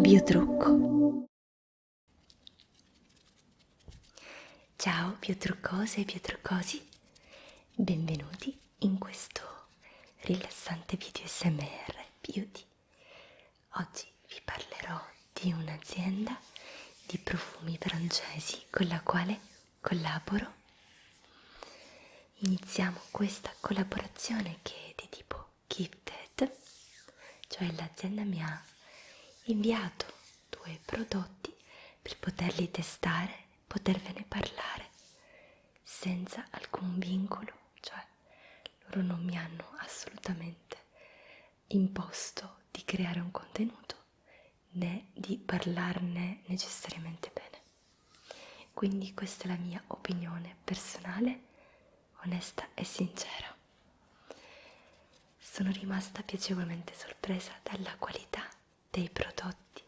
Biotrucco. Ciao biotruccose e biotruccosi, benvenuti in questo rilassante video SMR Beauty. Oggi vi parlerò di un'azienda di profumi francesi con la quale collaboro. Iniziamo questa collaborazione che è di tipo gifted, cioè l'azienda mi ha inviato 2 prodotti per poterli testare, potervene parlare senza alcun vincolo, cioè loro non mi hanno assolutamente imposto di creare un contenuto né di parlarne necessariamente bene. Quindi questa è la mia opinione personale, onesta e sincera. Sono rimasta piacevolmente sorpresa dalla qualità dei prodotti.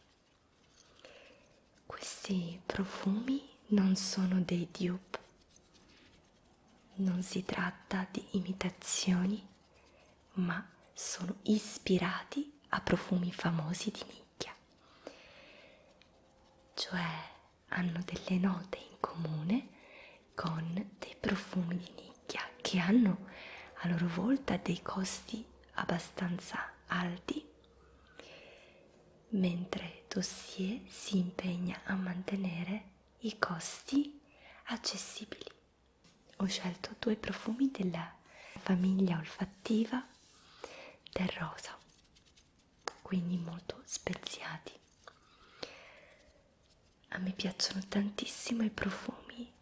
Questi profumi non sono dei dupe, non si tratta di imitazioni, ma sono ispirati a profumi famosi di nicchia, cioè hanno delle note in comune con dei profumi di nicchia che hanno a loro volta dei costi abbastanza alti, mentre Dossier si impegna a mantenere i costi accessibili. Ho scelto 2 profumi della famiglia olfattiva del rosa, quindi molto speziati. A me piacciono tantissimo i profumi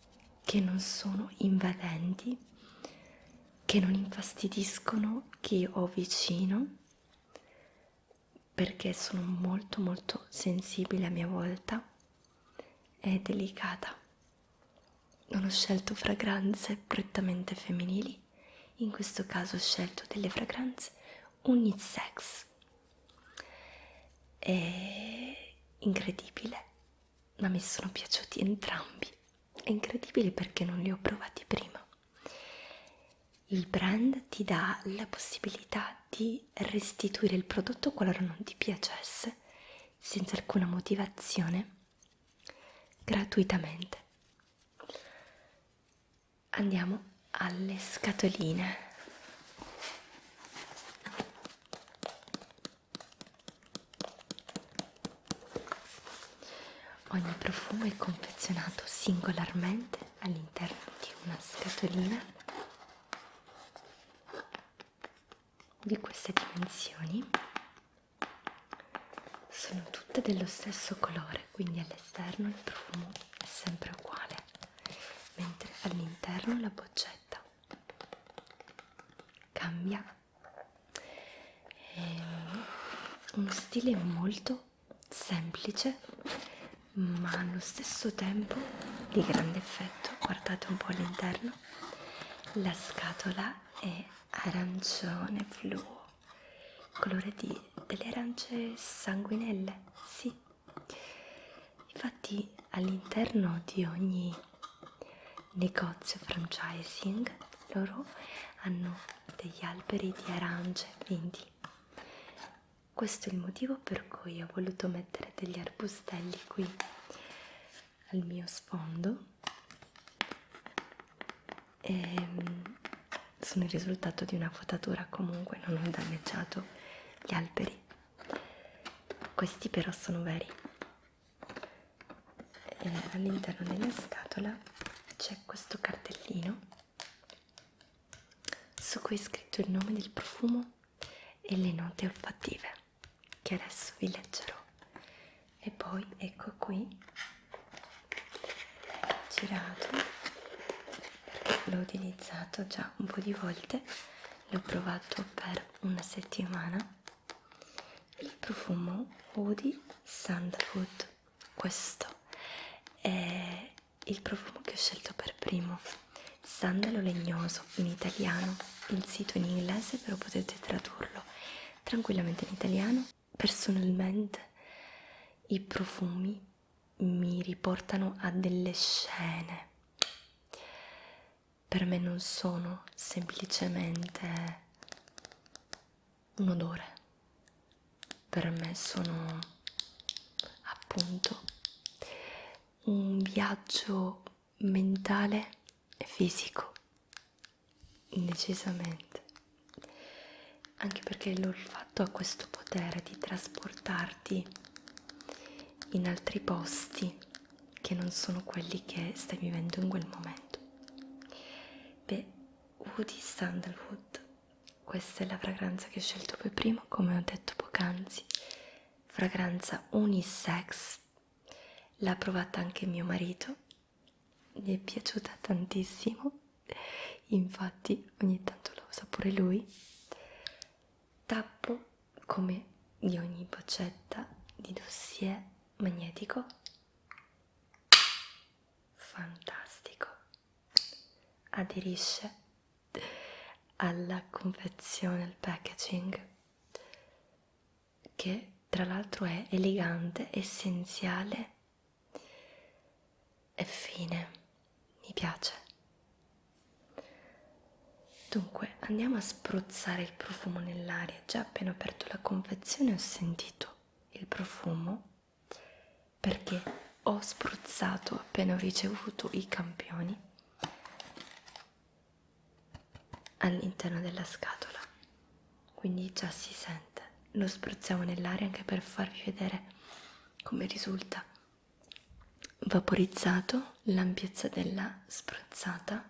che non sono invadenti, che non infastidiscono chi ho vicino, perché sono molto sensibile a mia volta e delicata. Non ho scelto fragranze prettamente femminili, in questo caso ho scelto delle fragranze unisex. È incredibile, ma mi sono piaciuti entrambi. È incredibile perché non li ho provati prima. Il brand ti dà la possibilità di restituire il prodotto qualora non ti piacesse, senza alcuna motivazione, gratuitamente. Andiamo alle scatoline. Ogni profumo è confezionato singolarmente all'interno di una scatolina di queste dimensioni. Sono tutte dello stesso colore, quindi all'esterno il profumo è sempre uguale, mentre all'interno la boccetta cambia. È uno stile molto semplice, ma allo stesso tempo di grande effetto. Guardate un po' all'interno, la scatola è arancione fluo, colore delle arance sanguinelle, sì. Infatti all'interno di ogni negozio franchising loro hanno degli alberi di arance, quindi questo è il motivo per cui ho voluto mettere degli arbustelli qui al mio sfondo. Sono il risultato di una potatura, comunque non ho danneggiato gli alberi. Questi però sono veri. All'interno della scatola c'è questo cartellino su cui è scritto il nome del profumo e le note olfattive, che adesso vi leggerò. E poi ecco qui, girato, perché l'ho utilizzato già un po' di volte, l'ho provato per una settimana, il profumo Woody Sandalwood. Questo è il profumo che ho scelto per primo, sandalo legnoso in italiano. Il sito in inglese, però potete tradurlo tranquillamente in italiano. Personalmente i profumi mi riportano a delle scene. Per me non sono semplicemente un odore, per me sono appunto un viaggio mentale e fisico, decisamente, anche perché l'olfatto ha questo potere di trasportarti in altri posti che non sono quelli che stai vivendo in quel momento. Beh, Woody Sandalwood, questa è la fragranza che ho scelto per primo, come ho detto poc'anzi, fragranza unisex. L'ha provata anche mio marito, gli è piaciuta tantissimo, infatti ogni tanto la usa pure lui. Tappo come di ogni boccetta di dossier magnetico, fantastico, aderisce alla confezione, al packaging, che tra l'altro è elegante, essenziale e fine, mi piace. Dunque andiamo a spruzzare il profumo nell'aria. Già appena aperto la confezione ho sentito il profumo, perché ho spruzzato appena ho ricevuto i campioni all'interno della scatola, quindi già si sente. Lo spruzziamo nell'aria anche per farvi vedere come risulta vaporizzato, l'ampiezza della spruzzata.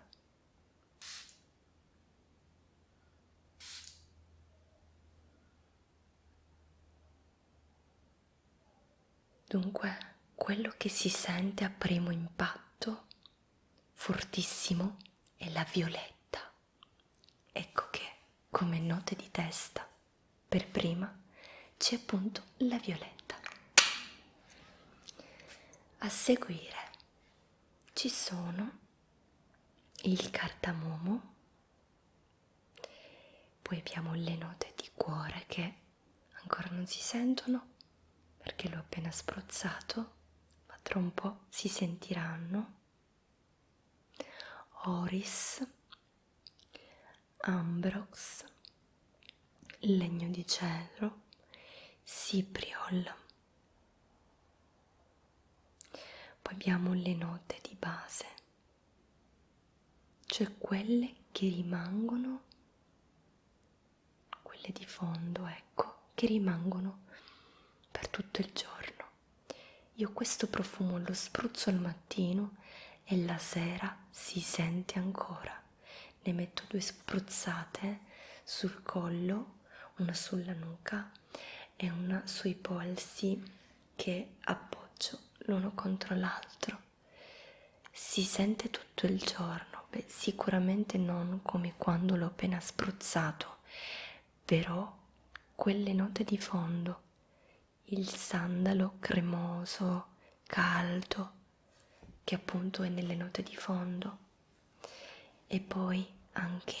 Dunque, quello che si sente a primo impatto, fortissimo, è la violetta. Ecco che, come note di testa, per prima c'è appunto la violetta. A seguire ci sono il cardamomo, poi abbiamo le note di cuore che ancora non si sentono perché l'ho appena spruzzato, ma tra un po' si sentiranno. Oris, ambrox, legno di cedro, cipriol. Poi abbiamo le note di base, cioè quelle che rimangono, quelle di fondo, ecco, che rimangono per tutto il giorno. Io questo profumo lo spruzzo al mattino e la sera si sente ancora. Ne metto 2 spruzzate sul collo, una sulla nuca e una sui polsi che appoggio l'uno contro l'altro. Si sente tutto il giorno. Beh, sicuramente non come quando l'ho appena spruzzato, però quelle note di fondo, il sandalo cremoso, caldo, che appunto è nelle note di fondo, e poi anche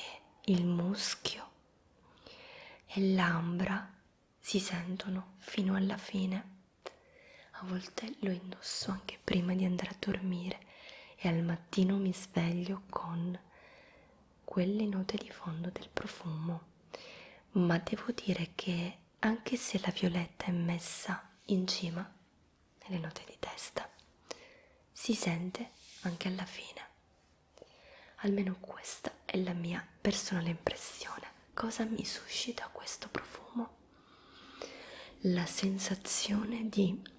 il muschio e l'ambra si sentono fino alla fine. A volte lo indosso anche prima di andare a dormire e al mattino mi sveglio con quelle note di fondo del profumo. Ma devo dire che anche se la violetta è messa in cima nelle note di testa, si sente anche alla fine. Almeno questa è la mia personale impressione. Cosa mi suscita questo profumo? La sensazione di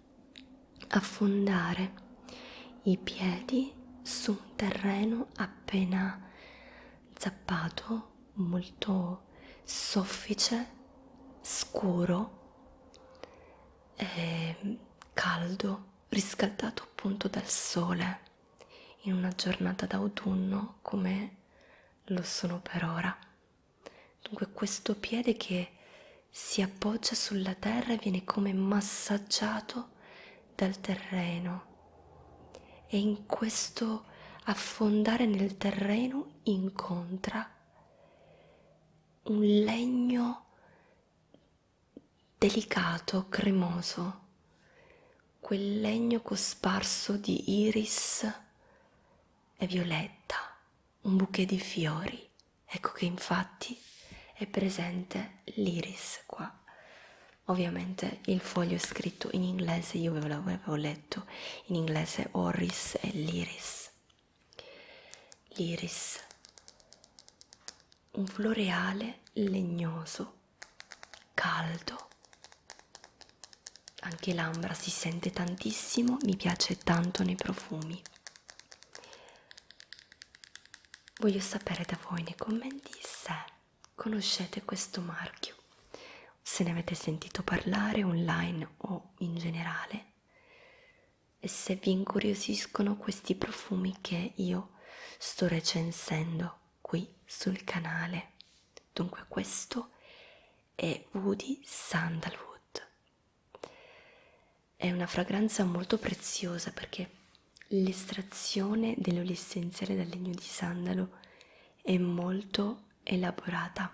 affondare i piedi su un terreno appena zappato, molto soffice, scuro e caldo, riscaldato appunto dal sole in una giornata d'autunno come lo sono per ora. Dunque questo piede che si appoggia sulla terra e viene come massaggiato dal terreno, e in questo affondare nel terreno incontra un legno delicato, cremoso, quel legno cosparso di iris e violetta, un bouquet di fiori. Ecco che infatti è presente l'iris qua, Ovviamente il foglio è scritto in inglese, io ve l'avevo letto in inglese, Orris e l'Iris. L'Iris, un floreale legnoso, caldo. Anche l'ambra si sente tantissimo, mi piace tanto nei profumi. Voglio sapere da voi nei commenti se conoscete questo marchio, se ne avete sentito parlare online o in generale, e se vi incuriosiscono questi profumi che io sto recensendo qui sul canale. Dunque questo è Woody Sandalwood. È una fragranza molto preziosa perché l'estrazione dell'olio essenziale dal legno di sandalo è molto elaborata.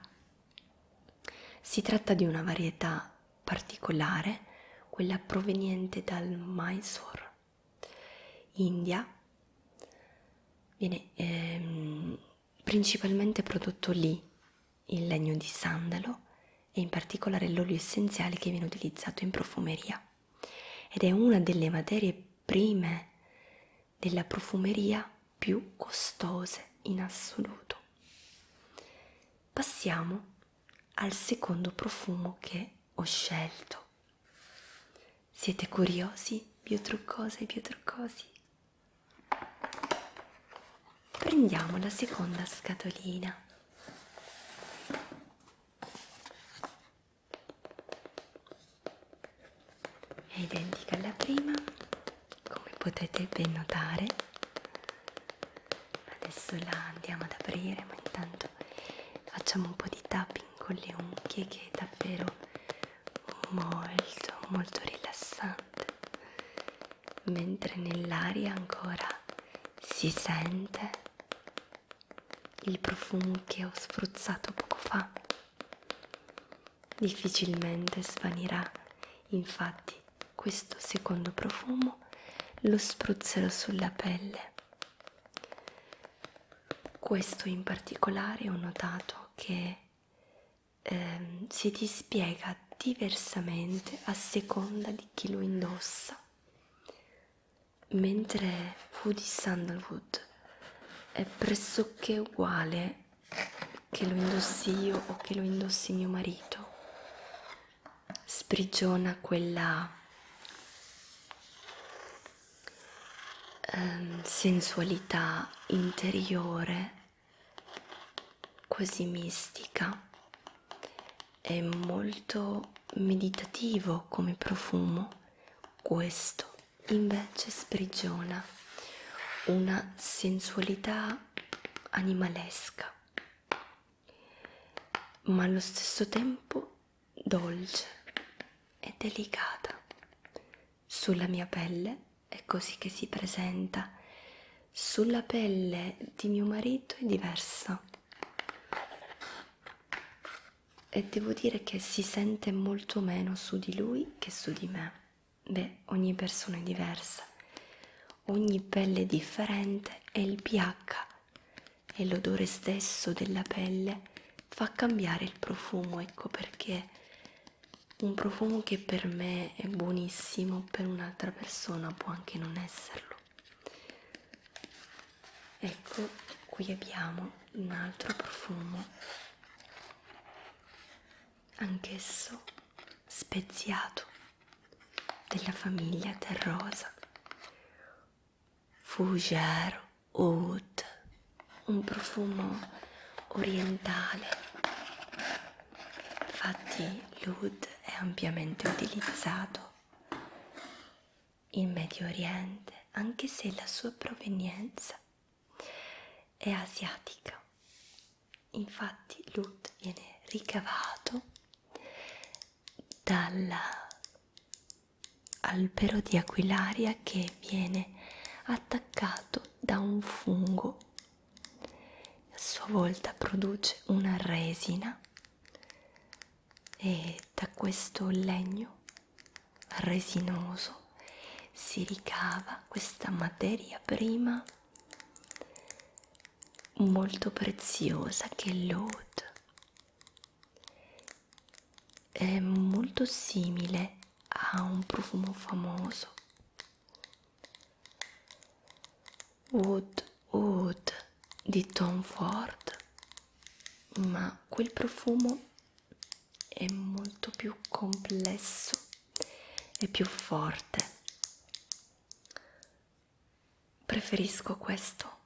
Si tratta di una varietà particolare, quella proveniente dal Mysore, India. Viene principalmente prodotto lì il legno di sandalo e in particolare l'olio essenziale che viene utilizzato in profumeria. Ed è una delle materie prime della profumeria più costose in assoluto. Passiamo al secondo profumo che ho scelto. Siete curiosi? Più truccosi, più truccosi. Prendiamo la seconda scatolina. È identica alla prima, come potete ben notare. Adesso la andiamo ad aprire, ma intanto facciamo un po' di tapping con le unghie, che è davvero molto molto rilassante, mentre nell'aria ancora si sente il profumo che ho spruzzato poco fa. Difficilmente svanirà, infatti questo secondo profumo lo spruzzerò sulla pelle. Questo in particolare ho notato che si dispiega diversamente a seconda di chi lo indossa, mentre Woody Sandalwood è pressoché uguale che lo indossi io o che lo indossi mio marito. Sprigiona quella sensualità interiore quasi mistica. È molto meditativo come profumo. Questo invece sprigiona una sensualità animalesca, ma allo stesso tempo dolce e delicata. Sulla mia pelle è così che si presenta. Sulla pelle di mio marito è diversa. E devo dire che si sente molto meno su di lui che su di me. Beh, ogni persona è diversa, ogni pelle è differente e il pH e l'odore stesso della pelle fa cambiare il profumo. Ecco perché un profumo che per me è buonissimo, per un'altra persona può anche non esserlo. Ecco, qui abbiamo un altro profumo, anch'esso speziato, della famiglia terrosa, Fougère Oud, un profumo orientale. Infatti l'oud è ampiamente utilizzato in Medio Oriente, anche se la sua provenienza è asiatica. Infatti l'oud viene ricavato dall'albero di Aquilaria che viene attaccato da un fungo. A sua volta produce una resina e da questo legno resinoso si ricava questa materia prima molto preziosa che è l'oud. è molto simile a un profumo famoso, Wood Wood di Tom Ford, ma quel profumo è molto più complesso e più forte. Preferisco questo,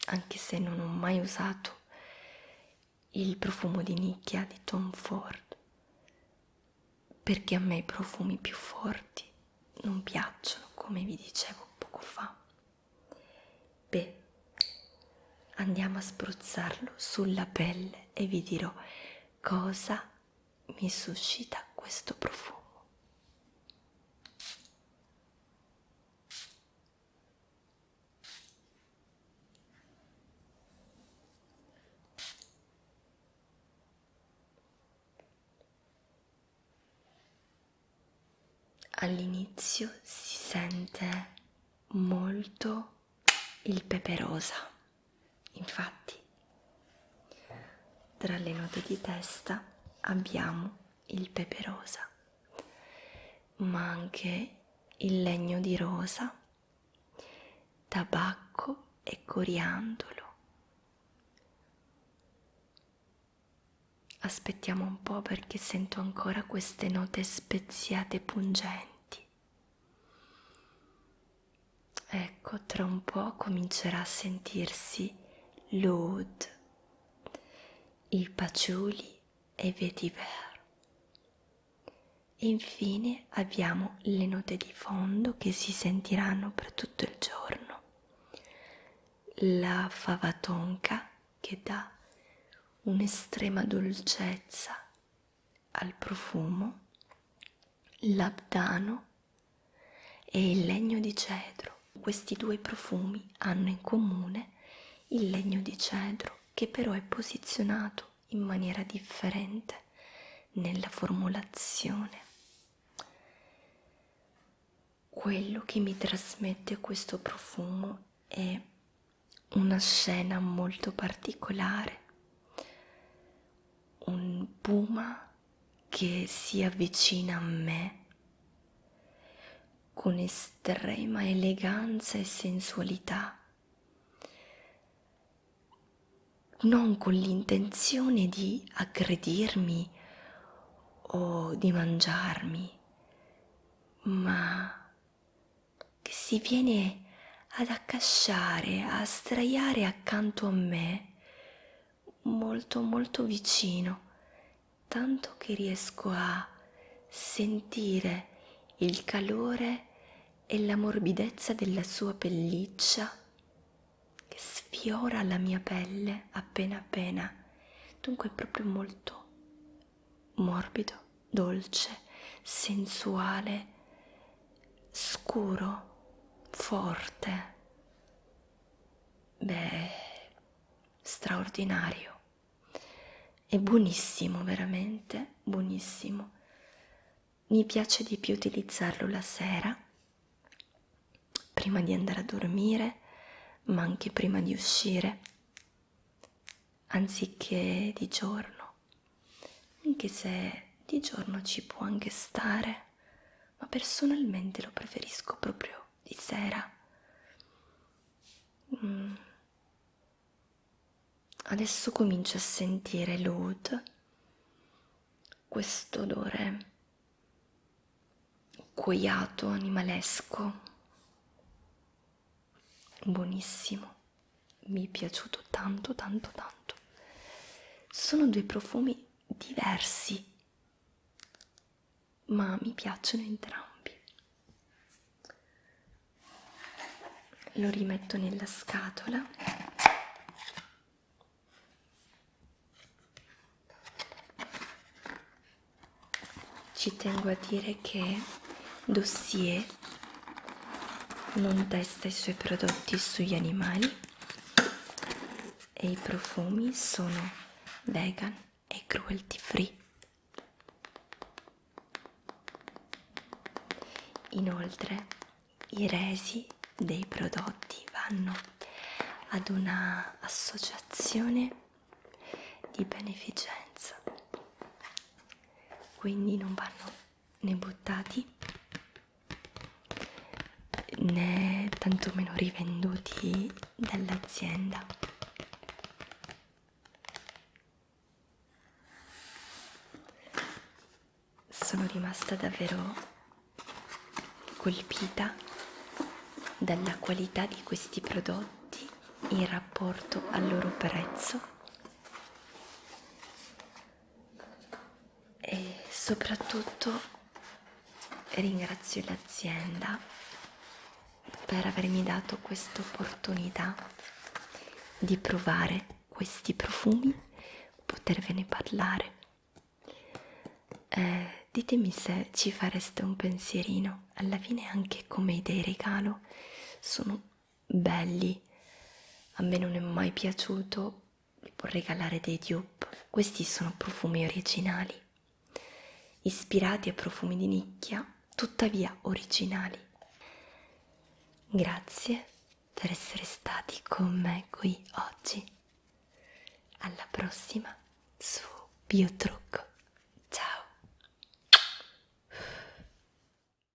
anche se non ho mai usato il profumo di nicchia di Tom Ford, perché a me i profumi più forti non piacciono, come vi dicevo poco fa. Beh, andiamo a spruzzarlo sulla pelle e vi dirò cosa mi suscita questo profumo. All'inizio si sente molto il pepe rosa, infatti tra le note di testa abbiamo il pepe rosa, ma anche il legno di rosa, tabacco e coriandolo. Aspettiamo un po' perché sento ancora queste note speziate pungenti. Ecco, tra un po' comincerà a sentirsi l'oud, il patchouli e il vetiver. E infine abbiamo le note di fondo che si sentiranno per tutto il giorno. La fava tonka che dà un'estrema dolcezza al profumo, l'abdano e il legno di cedro. Questi due profumi hanno in comune il legno di cedro, che però è posizionato in maniera differente nella formulazione. Quello che mi trasmette questo profumo è una scena molto particolare, un puma che si avvicina a me con estrema eleganza e sensualità, non con l'intenzione di aggredirmi o di mangiarmi, ma che si viene ad accasciare, a sdraiare accanto a me, molto molto vicino, tanto che riesco a sentire il calore e la morbidezza della sua pelliccia che sfiora la mia pelle appena appena. Dunque è proprio molto morbido, dolce, sensuale, scuro, forte. Beh, straordinario. È buonissimo, veramente buonissimo. Mi piace di più utilizzarlo la sera, prima di andare a dormire, ma anche prima di uscire, anziché di giorno, anche se di giorno ci può anche stare, ma personalmente lo preferisco proprio di sera. Adesso comincio a sentire l'oud, questo odore cuoiato, animalesco, buonissimo, mi è piaciuto tanto tanto tanto. Sono due profumi diversi, ma mi piacciono entrambi. Lo rimetto nella scatola. Ci tengo a dire che Dossier non testa i suoi prodotti sugli animali e i profumi sono vegan e cruelty free. Inoltre i resi dei prodotti vanno ad una associazione di beneficenza quindi non vanno né buttati né tantomeno rivenduti dall'azienda. Sono rimasta davvero colpita dalla qualità di questi prodotti in rapporto al loro prezzo e soprattutto ringrazio l'azienda per avermi dato questa opportunità di provare questi profumi, potervene parlare. Ditemi se ci fareste un pensierino. Alla fine anche come idee regalo sono belli. A me non è mai piaciuto tipo regalare dei dupe. Questi sono profumi originali, ispirati a profumi di nicchia, tuttavia originali. Grazie per essere stati con me qui oggi. Alla prossima su Biotrucco.